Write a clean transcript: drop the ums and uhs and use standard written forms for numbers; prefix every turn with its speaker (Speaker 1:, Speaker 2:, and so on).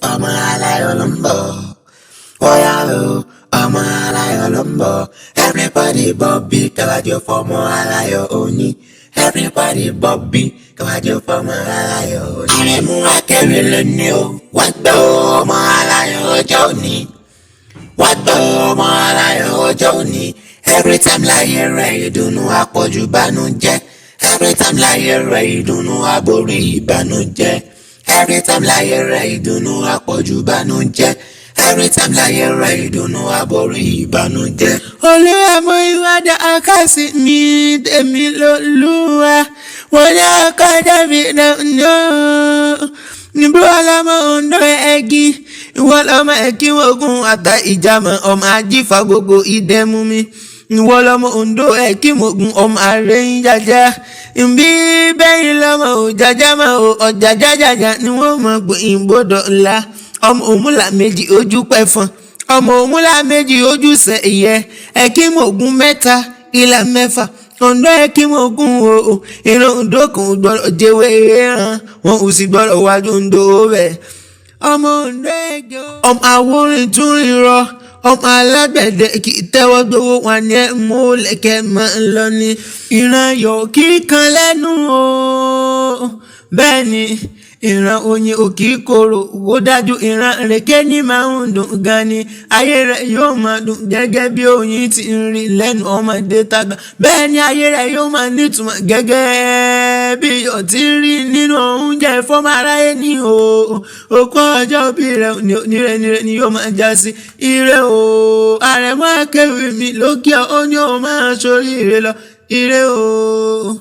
Speaker 1: ọmọ aláyọ̀ ló ń bọ̀. Oya o, ọmọ aláyọ̀ ló ń bọ̀. Everybody bọ́bí káwájú fọmọ aláyọ̀ òní. Everybody bọ́bí káwájú fọmọ aláyọ̀ òní. Àrẹ̀mú akẹ́rẹ́ lónìí o, wá gbọ́ ọmọ aláyọ̀ ọjọ́ òní. Wá gbọ́ ọmọ aláyọ̀ ọjọ́ òní. Every time láyé rẹ̀ ìdùnnú àpọ̀jù ìbànújẹ́. Every time láyé rẹ̀ ìdùnnú àborí ìbànújẹ́. Every time láyé rẹ̀ ìdùnnú àpọ̀jù ìbànújẹ́. Every time láyé rẹ̀ ìdùnnú àborí ìbànújẹ́.
Speaker 2: Olúwa mú ìwádà àkàsí mi tèmi lólúwa. Wọ́n ní ọkọ̀dá mi náà níbi wọ́n lọ́mọ òǹdó ẹ̀gí. Ìwọ́n lọ́mọ ẹ̀kí ogun àtà ìjàmọ̀ ọmọ ajífa gbogbo ìdẹ́mú mi. Ìwọ́n lọ́mọ òǹdó ẹ̀kí mogun ọmọ àrẹ́yìn jàjà. Ìbí bẹ́yìn lọ́mọ òjàjà mọ́ ọ̀jàjàjàjà ni wọ́n mọ̀ gbòyìn gbọ́dọ̀ ńlá. Ọmọ òmùlà méjì ojú pẹ̀fọn. Ọmọ òmùlà méjì ojú sẹ̀yẹ. Ẹ̀kí mogun mẹ́ta ìlà mẹ́fà. Òǹdó ẹ̀kí mogun o. Ìran òǹdó kan ò gbọ́dọ̀ jẹ́wé ẹran. Wọn ò sì gbọ́dọ̀ wájú òǹdó rẹ̀. Ọmọ òǹdó ẹ̀kí o. Ọmọ àwòrán tún rírọ. Ọmọ alágbẹ̀dẹ kì í tẹ́wọ́ gbowó wọn ní mú lẹ́kẹ̀ máa ń lọ ní. Ìran yọ̀ kíkan lẹ́nu o. Bẹ́ẹ̀ ni ìran oyin òkì kòrò wó dájú ìran rèké ní máa ń dùn gan ni. Ayé rẹ̀ yóò máa dùn gẹ́gẹ́ bí oyin ti ń rí lẹ́nu ọmọdé tàgbà. Bẹ́ẹ̀ ni ayé rẹ̀ yóò máa nítumọ̀ gẹ́gẹ́ bí iyọ̀ ti ń rí nínú oúnjẹ fọ́mọ aráyé ní o. Òkú ọjọ́ bí rẹ̀ nírẹ̀ ni yóò máa já sí. Ire o, Àrẹ̀mú akẹ́wì mi lókè ó ní o máa sórí ire lọ. Ire o.